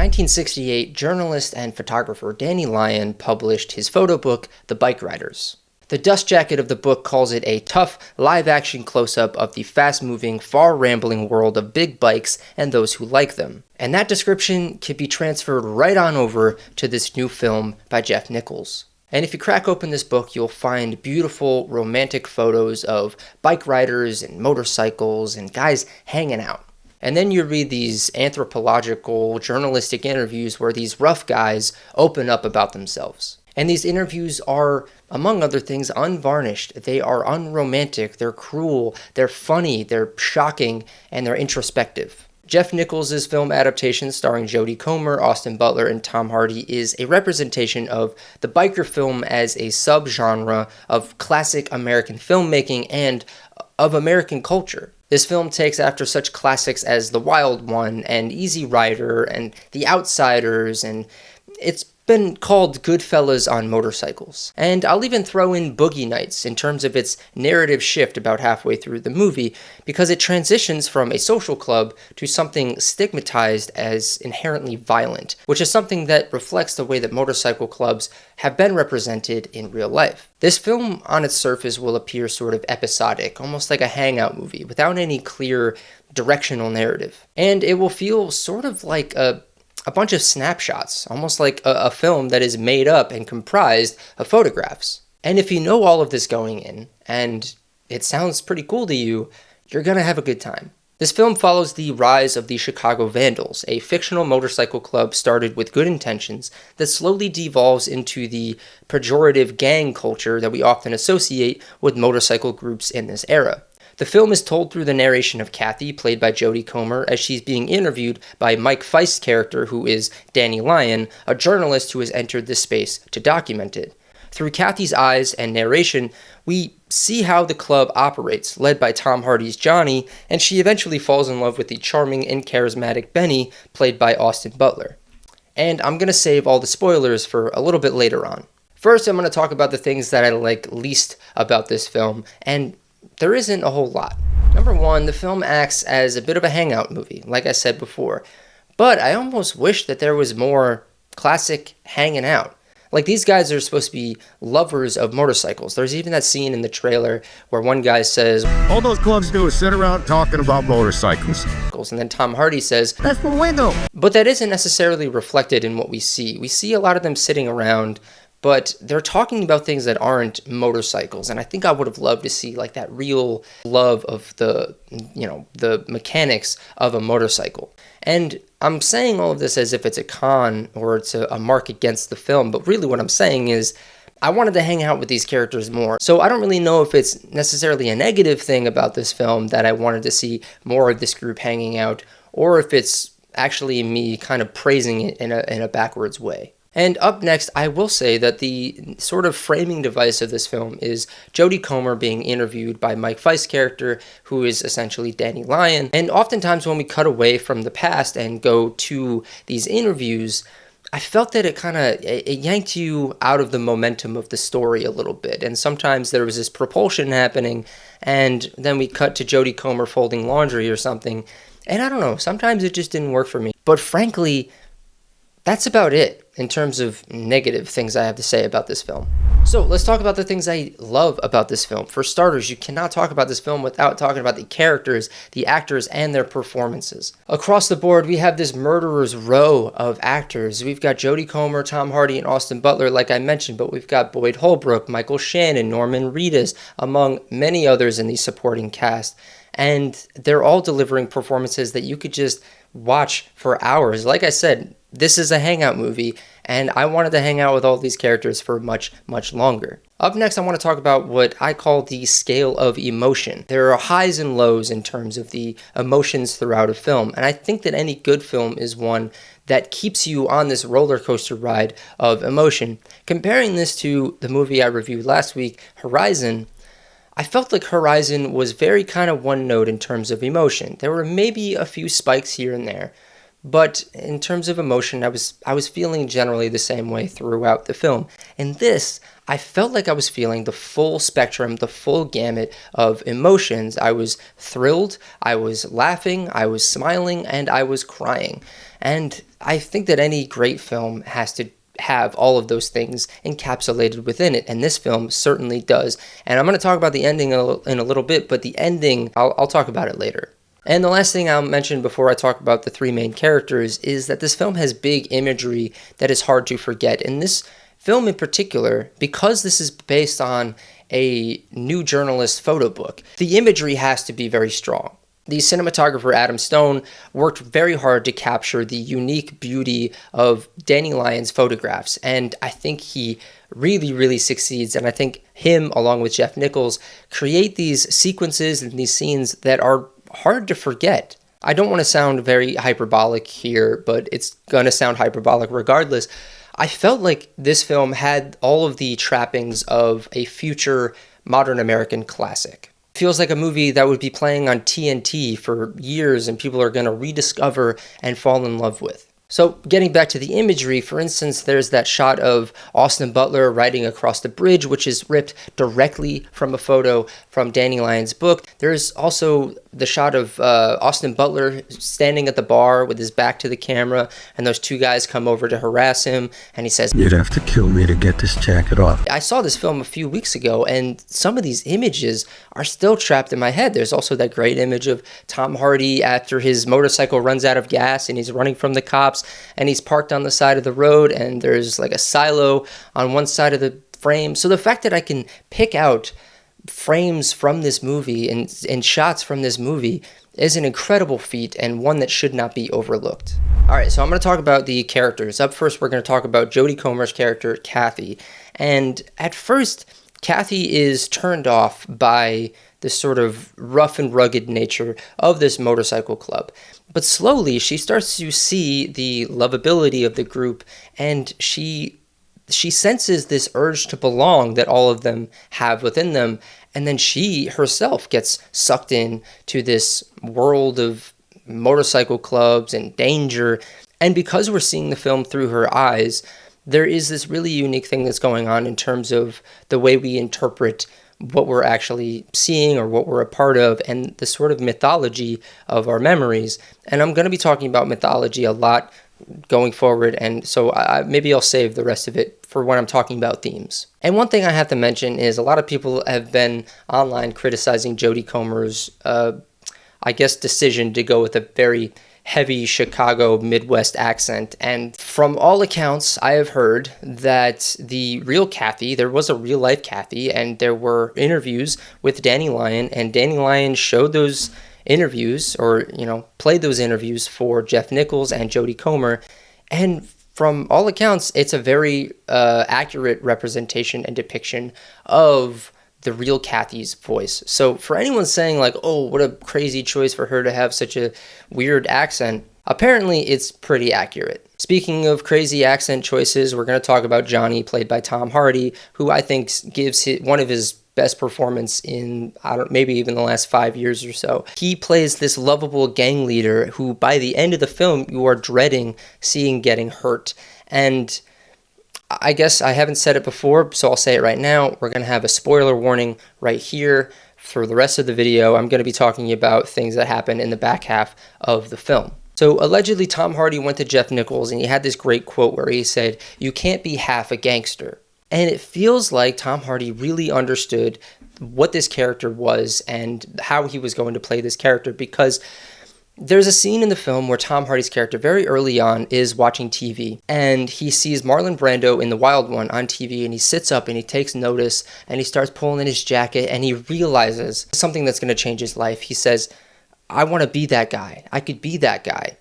1968, journalist and photographer Danny Lyon published his photo book, The Bikeriders. The dust jacket of the book calls it a tough, live-action close-up of the fast-moving, far-rambling world of big bikes and those who like them. And that description can be transferred right on over to this new film by Jeff Nicjols. And if you crack open this book, you'll find beautiful, romantic photos of bike riders and motorcycles and guys hanging out. And then you read these anthropological, journalistic interviews where these rough guys open up about themselves. And these interviews are, among other things, unvarnished. They are unromantic, they're cruel, they're funny, they're shocking, and they're introspective. Jeff Nicjols' film adaptation starring Jodie Comer, Austin Butler, and Tom Hardy is a representation of the biker film as a subgenre of classic American filmmaking and of American culture. This film takes after such classics as The Wild One and Easy Rider and The Outsiders, and it's been called Goodfellas on motorcycles. And I'll even throw in Boogie Nights in terms of its narrative shift about halfway through the movie, because it transitions from a social club to something stigmatized as inherently violent, which is something that reflects the way that motorcycle clubs have been represented in real life. This film on its surface will appear sort of episodic, almost like a hangout movie, without any clear directional narrative. And it will feel sort of like a bunch of snapshots, almost like a film that is made up and comprised of photographs. And if you know all of this going in, and it sounds pretty cool to you, you're gonna have a good time. This film follows the rise of the Chicago Vandals, a fictional motorcycle club started with good intentions that slowly devolves into the pejorative gang culture that we often associate with motorcycle groups in this era. The film is told through the narration of Kathy, played by Jodie Comer, as she's being interviewed by Mike Feist's character, who is Danny Lyon, a journalist who has entered this space to document it. Through Kathy's eyes and narration, we see how the club operates, led by Tom Hardy's Johnny, and she eventually falls in love with the charming and charismatic Benny, played by Austin Butler. And I'm going to save all the spoilers for a little bit later on. First, I'm going to talk about the things that I like least about this film, and there isn't a whole lot. Number one, the film acts as a bit of a hangout movie, like I said before. But I almost wish that there was more classic hanging out. Like, these guys are supposed to be lovers of motorcycles. There's even that scene in the trailer where one guy says, "All those clubs do is sit around talking about motorcycles." And then Tom Hardy says, "That's the window." But that isn't necessarily reflected in what we see. We see a lot of them sitting around, but they're talking about things that aren't motorcycles. And I think I would have loved to see like that real love of the mechanics of a motorcycle. And I'm saying all of this as if it's a con or it's a mark against the film, but really what I'm saying is I wanted to hang out with these characters more. So I don't really know if it's necessarily a negative thing about this film that I wanted to see more of this group hanging out, or if it's actually me kind of praising it in a backwards way. And up next, I will say that the sort of framing device of this film is Jodie Comer being interviewed by Mike Feist's character, who is essentially Danny Lyon. And oftentimes when we cut away from the past and go to these interviews, I felt that it yanked you out of the momentum of the story a little bit. And sometimes there was this propulsion happening, and then we cut to Jodie Comer folding laundry or something. And I don't know, sometimes it just didn't work for me. But frankly, that's about it in terms of negative things I have to say about this film. So let's talk about the things I love about this film. For starters, you cannot talk about this film without talking about the characters, the actors, and their performances. Across the board, we have this murderer's row of actors. We've got Jodie Comer, Tom Hardy, and Austin Butler, like I mentioned, but we've got Boyd Holbrook, Michael Shannon, Norman Reedus, among many others in the supporting cast. And they're all delivering performances that you could just watch for hours. Like I said, this is a hangout movie, and I wanted to hang out with all these characters for much, much longer. Up next, I want to talk about what I call the scale of emotion. There are highs and lows in terms of the emotions throughout a film, and I think that any good film is one that keeps you on this roller coaster ride of emotion. Comparing this to the movie I reviewed last week, Horizon, I felt like Horizon was very kind of one note in terms of emotion. There were maybe a few spikes here and there, But in terms of emotion, I was feeling generally the same way throughout the film. In this, I felt like I was feeling the full spectrum, the full gamut of emotions. I was thrilled, I was laughing, I was smiling, and I was crying. And I think that any great film has to have all of those things encapsulated within it, and this film certainly does. And I'm going to talk about the ending in a little bit, but the ending, I'll talk about it later. And the last thing I'll mention before I talk about the three main characters is that this film has big imagery that is hard to forget. And this film in particular, because this is based on a new journalist photo book, the imagery has to be very strong. The cinematographer Adam Stone worked very hard to capture the unique beauty of Danny Lyon's photographs, and I think he really, really succeeds. And I think him, along with Jeff Nicjols, create these sequences and these scenes that are hard to forget. I don't want to sound very hyperbolic here, but it's going to sound hyperbolic regardless. I felt like this film had all of the trappings of a future modern American classic. Feels like a movie that would be playing on TNT for years and people are going to rediscover and fall in love with. So getting back to the imagery, for instance, there's that shot of Austin Butler riding across the bridge, which is ripped directly from a photo from Danny Lyon's book. There's also the shot of Austin Butler standing at the bar with his back to the camera, and those two guys come over to harass him, and he says, "You'd have to kill me to get this jacket off." I saw this film a few weeks ago, and some of these images are still trapped in my head. There's also that great image of Tom Hardy after his motorcycle runs out of gas, and he's running from the cops, and he's parked on the side of the road, and there's like a silo on one side of the frame. So the fact that I can pick out frames from this movie and shots from this movie is an incredible feat and one that should not be overlooked. All right, so I'm going to talk about the characters. Up first, we're going to talk about Jodie Comer's character, Kathy. And at first, Kathy is turned off by this sort of rough and rugged nature of this motorcycle club. But slowly, she starts to see the lovability of the group, and she senses this urge to belong that all of them have within them, and then she herself gets sucked in to this world of motorcycle clubs and danger. And because we're seeing the film through her eyes, there is this really unique thing that's going on in terms of the way we interpret what we're actually seeing or what we're a part of, and the sort of mythology of our memories. And I'm going to be talking about mythology a lot going forward, and so maybe I'll save the rest of it for when I'm talking about themes. And one thing I have to mention is a lot of people have been online criticizing Jodie Comer's, decision to go with a very heavy Chicago Midwest accent. And from all accounts, I have heard that the real Kathy, there was a real life Kathy, and there were interviews with Danny Lyon, and Danny Lyon showed those interviews, or played those interviews for Jeff Nicjols and Jodie Comer, and from all accounts, it's a very accurate representation and depiction of the real Kathy's voice. So for anyone saying like, oh, what a crazy choice for her to have such a weird accent, apparently it's pretty accurate. Speaking of crazy accent choices, we're going to talk about Johnny, played by Tom Hardy, who I think gives one of his best performance in, maybe even the last 5 years or so. He plays this lovable gang leader who, by the end of the film, you are dreading seeing getting hurt. And I guess I haven't said it before, so I'll say it right now. We're going to have a spoiler warning right here. For the rest of the video, I'm going to be talking about things that happen in the back half of the film. So allegedly, Tom Hardy went to Jeff Nicjols, and he had this great quote where he said, "You can't be half a gangster." And it feels like Tom Hardy really understood what this character was and how he was going to play this character, because there's a scene in the film where Tom Hardy's character very early on is watching TV, and he sees Marlon Brando in The Wild One on TV, and he sits up and he takes notice and he starts pulling in his jacket, and he realizes something that's going to change his life. He says, "I want to be that guy. I could be that guy."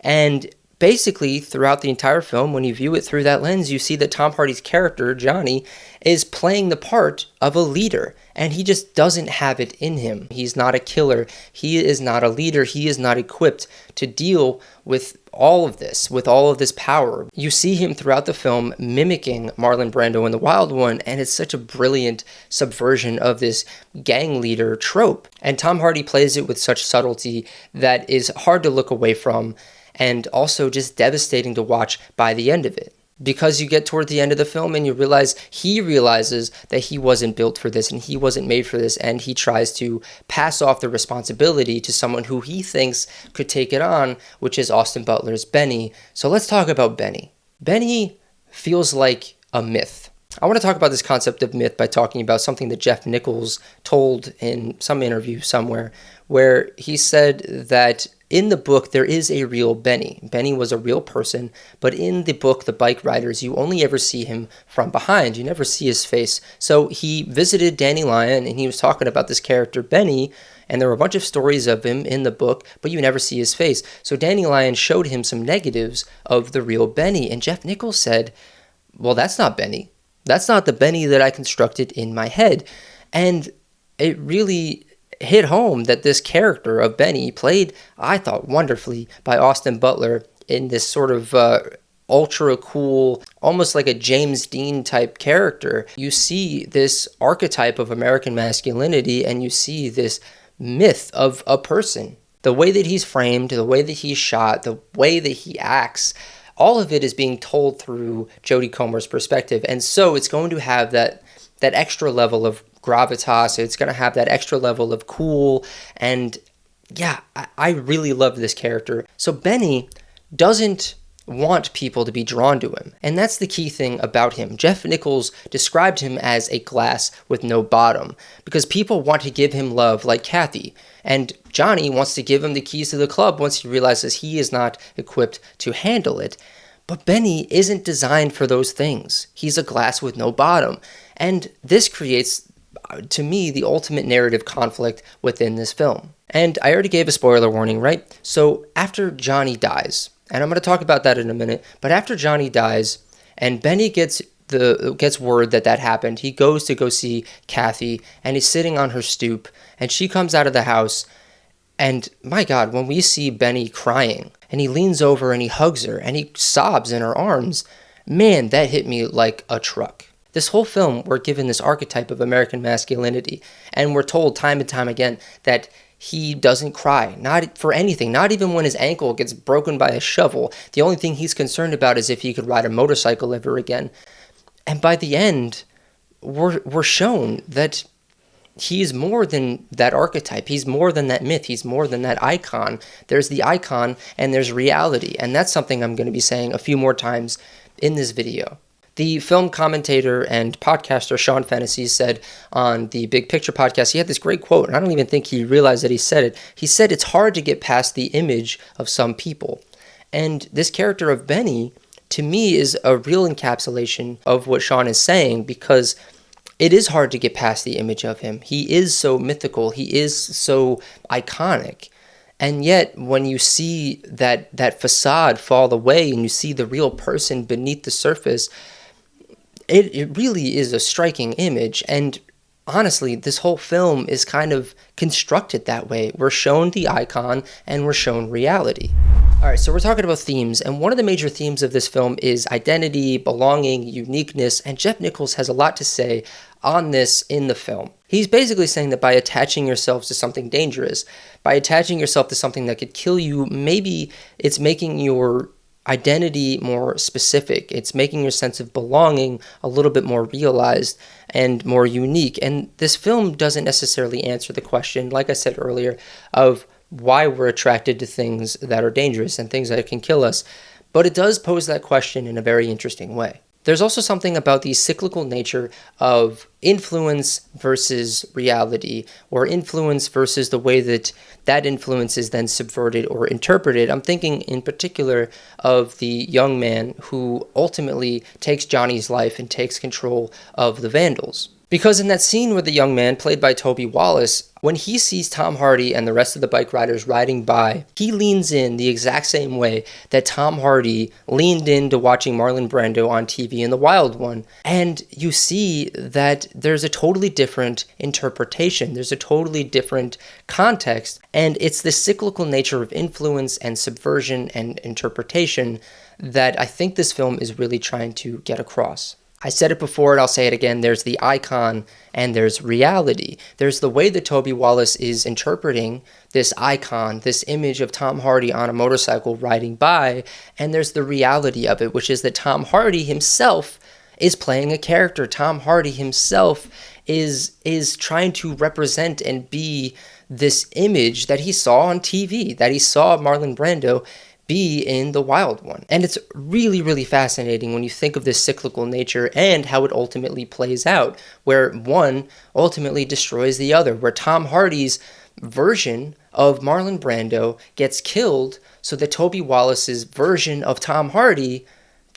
And basically, throughout the entire film, when you view it through that lens, you see that Tom Hardy's character, Johnny, is playing the part of a leader, and he just doesn't have it in him. He's not a killer. He is not a leader. He is not equipped to deal with all of this power. You see him throughout the film mimicking Marlon Brando in The Wild One, and it's such a brilliant subversion of this gang leader trope. And Tom Hardy plays it with such subtlety that is hard to look away from. and also just devastating to watch by the end of it. Because you get toward the end of the film and you realize he realizes that he wasn't built for this and he wasn't made for this, and he tries to pass off the responsibility to someone who he thinks could take it on, which is Austin Butler's Benny. So let's talk about Benny. Benny feels like a myth. I want to talk about this concept of myth by talking about something that Jeff Nicjols told in some interview somewhere, where he said that in the book, there is a real Benny. Benny was a real person, but in the book, The Bike Riders, you only ever see him from behind. You never see his face. So he visited Danny Lyon, and he was talking about this character, Benny, and there were a bunch of stories of him in the book, but you never see his face. So Danny Lyon showed him some negatives of the real Benny, and Jeff Nicjols said, well, that's not Benny. That's not the Benny that I constructed in my head. And it really hit home that this character of Benny, played, I thought, wonderfully by Austin Butler in this sort of ultra cool, almost like a James Dean type character. You see this archetype of American masculinity, and you see this myth of a person. The way that he's framed, the way that he's shot, the way that he acts, all of it is being told through Jodie Comer's perspective. And so it's going to have that extra level of gravitas. It's going to have that extra level of cool. And yeah, I really love this character. So Benny doesn't want people to be drawn to him. And that's the key thing about him. Jeff Nicjols described him as a glass with no bottom, because people want to give him love like Kathy. And Johnny wants to give him the keys to the club once he realizes he is not equipped to handle it. But Benny isn't designed for those things. He's a glass with no bottom. And this creates, to me, the ultimate narrative conflict within this film. And I already gave a spoiler warning, right? So after Johnny dies, and I'm going to talk about that in a minute, but after Johnny dies and Benny gets word that happened, he goes to go see Kathy, and he's sitting on her stoop, and she comes out of the house, and my God, when we see Benny crying, and he leans over and he hugs her, and he sobs in her arms, man, that hit me like a truck. This whole film, we're given this archetype of American masculinity, and we're told time and time again that he doesn't cry, not for anything, not even when his ankle gets broken by a shovel. The only thing he's concerned about is if he could ride a motorcycle ever again. And by the end, we're shown that he's more than that archetype. He's more than that myth. He's more than that icon. There's the icon and there's reality. And that's something I'm going to be saying a few more times in this video. The film commentator and podcaster Sean Fennessy said on the Big Picture podcast, he had this great quote, and I don't even think he realized that he said it. He said, it's hard to get past the image of some people. And this character of Benny, to me, is a real encapsulation of what Sean is saying, because it is hard to get past the image of him. He is so mythical. He is so iconic. And yet, when you see that facade fall away and you see the real person beneath the surface, it really is a striking image. And honestly, this whole film is kind of constructed that way. We're shown the icon and we're shown reality. All right, so we're talking about themes, and one of the major themes of this film is identity, belonging, uniqueness, and Jeff Nicjols has a lot to say on this in the film. He's basically saying that by attaching yourselves to something dangerous, by attaching yourself to something that could kill you, maybe it's making your identity more specific. It's making your sense of belonging a little bit more realized and more unique. And this film doesn't necessarily answer the question, like I said earlier, of why we're attracted to things that are dangerous and things that can kill us. But it does pose that question in a very interesting way. There's also something about the cyclical nature of influence versus reality, or influence versus the way that influence is then subverted or interpreted. I'm thinking in particular of the young man who ultimately takes Johnny's life and takes control of the Vandals. Because in that scene with the young man, played by Toby Wallace, when he sees Tom Hardy and the rest of the bike riders riding by, he leans in the exact same way that Tom Hardy leaned into watching Marlon Brando on TV in The Wild One. And you see that there's a totally different interpretation. There's a totally different context. And it's the cyclical nature of influence and subversion and interpretation that I think this film is really trying to get across. I said it before and I'll say it again, there's the icon and there's reality. There's the way that Toby Wallace is interpreting this icon, this image of Tom Hardy on a motorcycle riding by, and there's the reality of it, which is that Tom Hardy himself is playing a character. Tom Hardy himself is trying to represent and be this image that he saw on TV, that he saw Marlon Brando be in The Wild One. And it's really, really fascinating when you think of this cyclical nature and how it ultimately plays out, where one ultimately destroys the other, where Tom Hardy's version of Marlon Brando gets killed so that Toby Wallace's version of Tom Hardy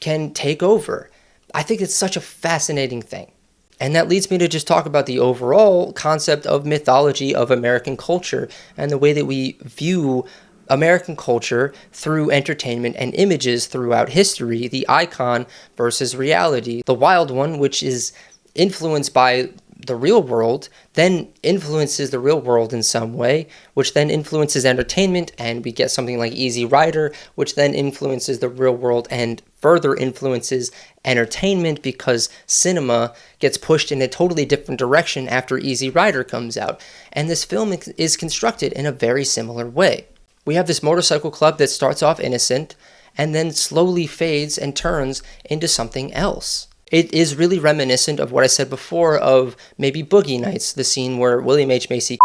can take over. I think it's such a fascinating thing. And that leads me to just talk about the overall concept of mythology of American culture and the way that we view American culture through entertainment and images throughout history, the icon versus reality. The Wild One, which is influenced by the real world, then influences the real world in some way, which then influences entertainment, and we get something like Easy Rider, which then influences the real world and further influences entertainment because cinema gets pushed in a totally different direction after Easy Rider comes out. And this film is constructed in a very similar way. We have this motorcycle club that starts off innocent and then slowly fades and turns into something else. It is really reminiscent of what I said before of maybe Boogie Nights, the scene where William H. Macy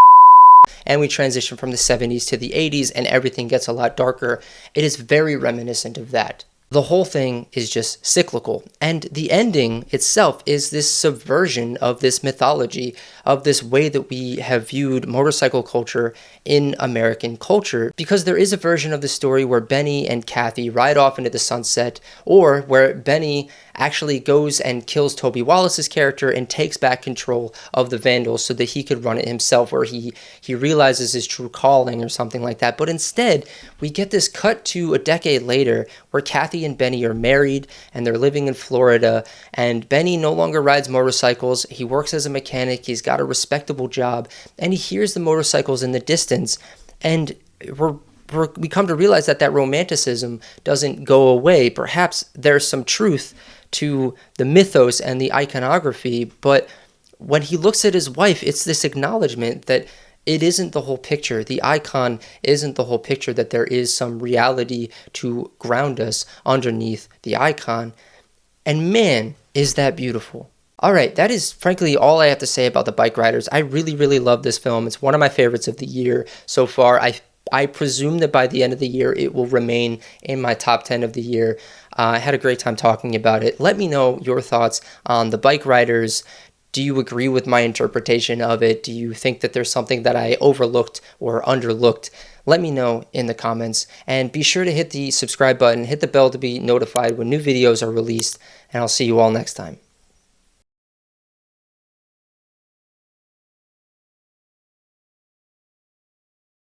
and we transition from the 70s to the 80s and everything gets a lot darker. It is very reminiscent of that. The whole thing is just cyclical, and the ending itself is this subversion of this mythology, of this way that we have viewed motorcycle culture in American culture, because there is a version of the story where Benny and Kathy ride off into the sunset, or where Benny actually goes and kills Toby Wallace's character and takes back control of the Vandals so that he could run it himself, where he realizes his true calling or something like that. But instead, we get this cut to a decade later where Kathy and Benny are married and they're living in Florida, and Benny no longer rides motorcycles. He works as a mechanic. He's got a respectable job, and he hears the motorcycles in the distance, and we come to realize that romanticism doesn't go away. Perhaps there's some truth to the mythos and the iconography, but when he looks at his wife, it's this acknowledgement that it isn't the whole picture. The icon isn't the whole picture, that there is some reality to ground us underneath the icon. And man, is that beautiful. All right, that is frankly all I have to say about The Bikeriders. I really, really love this film. It's one of my favorites of the year so far. I presume that by the end of the year, it will remain in my top 10 of the year. I had a great time talking about it. Let me know your thoughts on The Bikeriders. Do you agree with my interpretation of it? Do you think that there's something that I overlooked or underlooked? Let me know in the comments. And be sure to hit the subscribe button, hit the bell to be notified when new videos are released. And I'll see you all next time.